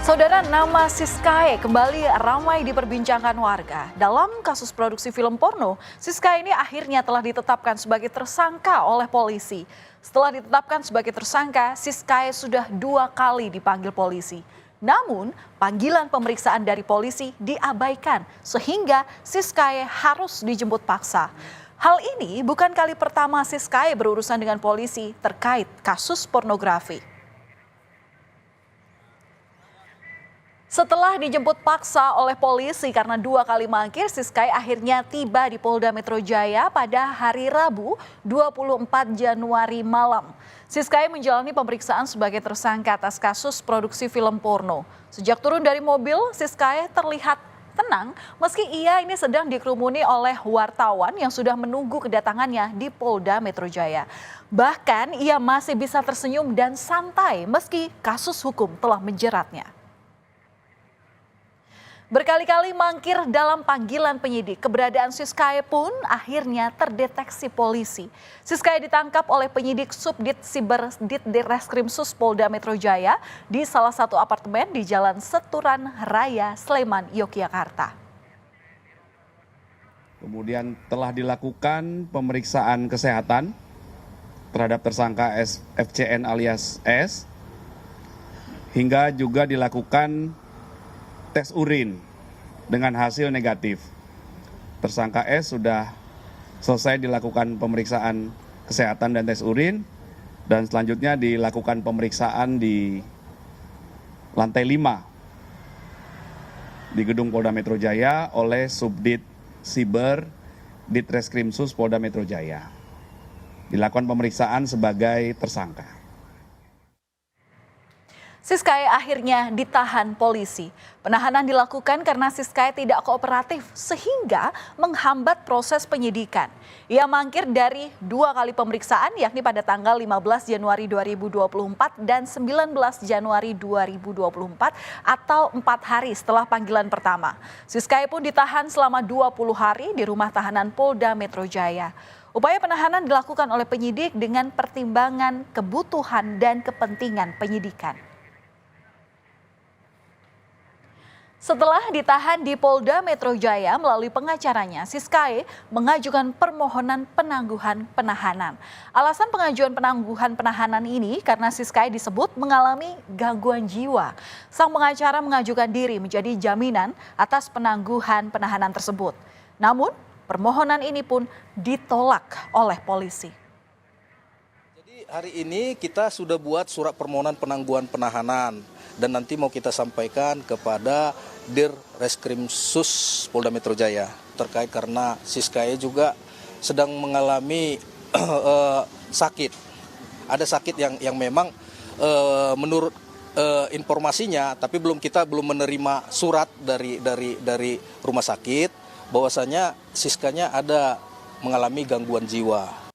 Saudara, nama Siskae kembali ramai diperbincangkan warga. Dalam kasus produksi film porno, Siskae ini akhirnya telah ditetapkan sebagai tersangka oleh polisi. Setelah ditetapkan sebagai tersangka, Siskae sudah 2 kali dipanggil polisi. Namun, panggilan pemeriksaan dari polisi diabaikan sehingga Siskae harus dijemput paksa. Hal ini bukan kali pertama Siskae berurusan dengan polisi terkait kasus pornografi. Setelah dijemput paksa oleh polisi karena 2 kali mangkir, Siskae akhirnya tiba di Polda Metro Jaya pada hari Rabu 24 Januari malam. Siskae menjalani pemeriksaan sebagai tersangka atas kasus produksi film porno. Sejak turun dari mobil, Siskae terlihat tenang meski ia ini sedang dikerumuni oleh wartawan yang sudah menunggu kedatangannya di Polda Metro Jaya. Bahkan ia masih bisa tersenyum dan santai meski kasus hukum telah menjeratnya. Berkali-kali mangkir dalam panggilan penyidik, keberadaan Siskae pun akhirnya terdeteksi polisi. Siskae ditangkap oleh penyidik Subdit Siber Ditreskrimsus Polda Metro Jaya di salah satu apartemen di Jalan Seturan Raya, Sleman, Yogyakarta. Kemudian telah dilakukan pemeriksaan kesehatan terhadap tersangka FCN alias S, hingga juga dilakukan tes urin dengan hasil negatif. Tersangka S sudah selesai dilakukan pemeriksaan kesehatan dan tes urin, dan selanjutnya dilakukan pemeriksaan di lantai 5 di gedung Polda Metro Jaya oleh Subdit Siber Ditreskrimsus Polda Metro Jaya. Dilakukan pemeriksaan sebagai tersangka. Siskae akhirnya ditahan polisi. Penahanan dilakukan karena Siskae tidak kooperatif sehingga menghambat proses penyidikan. Ia mangkir dari 2 kali pemeriksaan yakni pada tanggal 15 Januari 2024 dan 19 Januari 2024 atau 4 hari setelah panggilan pertama. Siskae pun ditahan selama 20 hari di rumah tahanan Polda Metro Jaya. Upaya penahanan dilakukan oleh penyidik dengan pertimbangan kebutuhan dan kepentingan penyidikan. Setelah ditahan di Polda Metro Jaya melalui pengacaranya, Siskae mengajukan permohonan penangguhan penahanan. Alasan pengajuan penangguhan penahanan ini karena Siskae disebut mengalami gangguan jiwa. Sang pengacara mengajukan diri menjadi jaminan atas penangguhan penahanan tersebut. Namun, permohonan ini pun ditolak oleh polisi. Jadi hari ini kita sudah buat surat permohonan penangguhan penahanan. Dan nanti mau kita sampaikan kepada Ditreskrimsus Polda Metro Jaya terkait karena Siskae juga sedang mengalami sakit. Ada sakit yang memang menurut informasinya, tapi kita belum menerima surat dari rumah sakit bahwasanya Siskanya ada mengalami gangguan jiwa.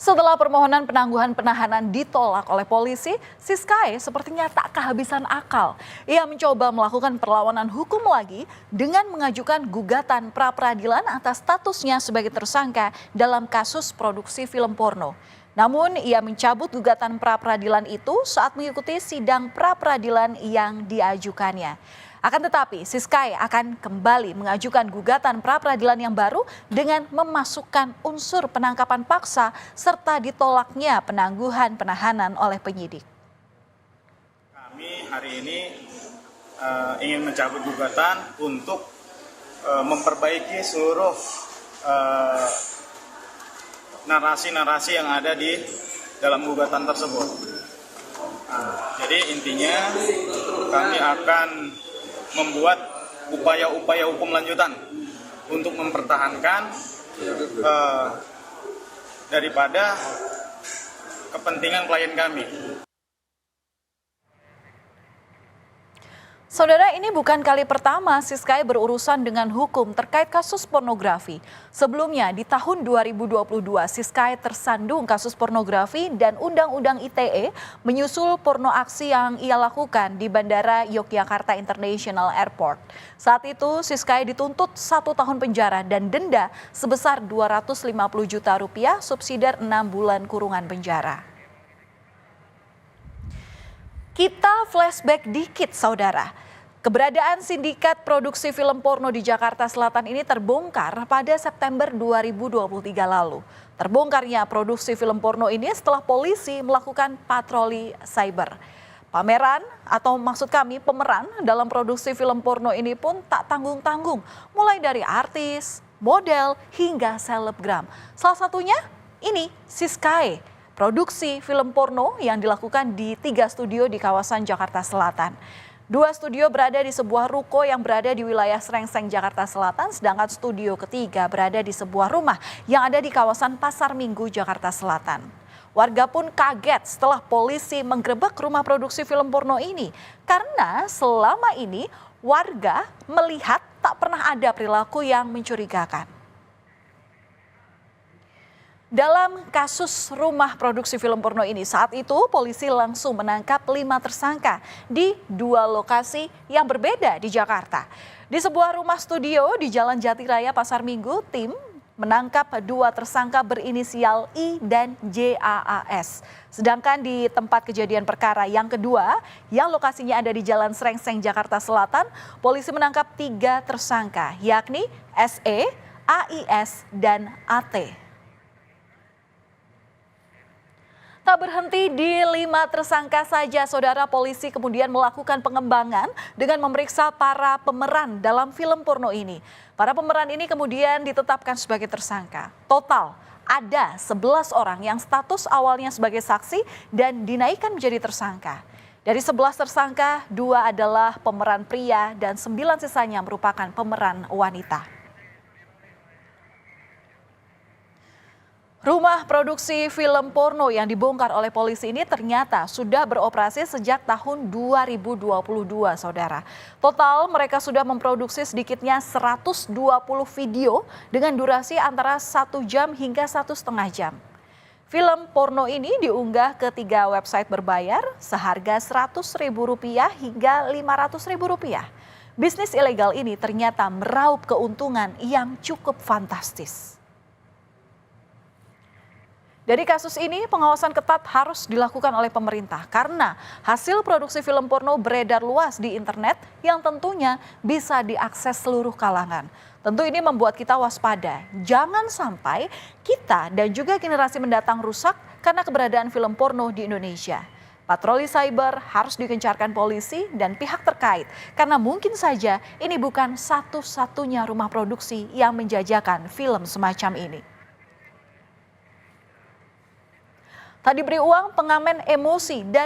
Setelah permohonan penangguhan penahanan ditolak oleh polisi, Siskae sepertinya tak kehabisan akal. Ia mencoba melakukan perlawanan hukum lagi dengan mengajukan gugatan pra-peradilan atas statusnya sebagai tersangka dalam kasus produksi film porno. Namun ia mencabut gugatan pra-peradilan itu saat mengikuti sidang pra-peradilan yang diajukannya. Akan tetapi, Siskae akan kembali mengajukan gugatan pra-peradilan yang baru dengan memasukkan unsur penangkapan paksa serta ditolaknya penangguhan penahanan oleh penyidik. Kami hari ini ingin mencabut gugatan untuk memperbaiki seluruh narasi-narasi yang ada di dalam gugatan tersebut. Jadi intinya kami akan membuat upaya-upaya hukum lanjutan untuk mempertahankan daripada kepentingan klien kami. Saudara, ini bukan kali pertama Siskae berurusan dengan hukum terkait kasus pornografi. Sebelumnya di tahun 2022 Siskae tersandung kasus pornografi dan Undang-Undang ITE menyusul porno aksi yang ia lakukan di Bandara Yogyakarta International Airport. Saat itu Siskae dituntut 1 tahun penjara dan denda sebesar Rp250 juta subsidiar 6 bulan kurungan penjara. Kita flashback dikit, saudara. Keberadaan sindikat produksi film porno di Jakarta Selatan ini terbongkar pada September 2023 lalu. Terbongkarnya produksi film porno ini setelah polisi melakukan patroli cyber. Pameran atau maksud kami pemeran dalam produksi film porno ini pun tak tanggung-tanggung. Mulai dari artis, model, hingga selebgram. Salah satunya ini Siskae, produksi film porno yang dilakukan di 3 studio di kawasan Jakarta Selatan. 2 studio berada di sebuah ruko yang berada di wilayah Srengseng, Jakarta Selatan, sedangkan studio ketiga berada di sebuah rumah yang ada di kawasan Pasar Minggu, Jakarta Selatan. Warga pun kaget setelah polisi menggerebek rumah produksi film porno ini karena selama ini warga melihat tak pernah ada perilaku yang mencurigakan. Dalam kasus rumah produksi film porno ini, saat itu polisi langsung menangkap 5 tersangka di 2 lokasi yang berbeda di Jakarta. Di sebuah rumah studio di Jalan Jatiraya Pasar Minggu, tim menangkap 2 tersangka berinisial I dan JAAS. Sedangkan di tempat kejadian perkara yang kedua, yang lokasinya ada di Jalan Srengseng, Jakarta Selatan, polisi menangkap 3 tersangka, yakni SE, AIS, dan AT. Tak berhenti di 5 tersangka saja, saudara, polisi kemudian melakukan pengembangan dengan memeriksa para pemeran dalam film porno ini. Para pemeran ini kemudian ditetapkan sebagai tersangka. Total ada 11 orang yang status awalnya sebagai saksi dan dinaikkan menjadi tersangka. Dari 11 tersangka, 2 adalah pemeran pria dan 9 sisanya merupakan pemeran wanita. Rumah produksi film porno yang dibongkar oleh polisi ini ternyata sudah beroperasi sejak tahun 2022, saudara. Total mereka sudah memproduksi sedikitnya 120 video dengan durasi antara 1 jam hingga 1,5 jam. Film porno ini diunggah ke 3 website berbayar seharga Rp100.000 hingga Rp500.000. Bisnis ilegal ini ternyata meraup keuntungan yang cukup fantastis. Dari kasus ini, pengawasan ketat harus dilakukan oleh pemerintah karena hasil produksi film porno beredar luas di internet yang tentunya bisa diakses seluruh kalangan. Tentu ini membuat kita waspada. Jangan sampai kita dan juga generasi mendatang rusak karena keberadaan film porno di Indonesia. Patroli cyber harus digencarkan polisi dan pihak terkait karena mungkin saja ini bukan satu-satunya rumah produksi yang menjajakan film semacam ini. Tak diberi uang, pengamen emosi dan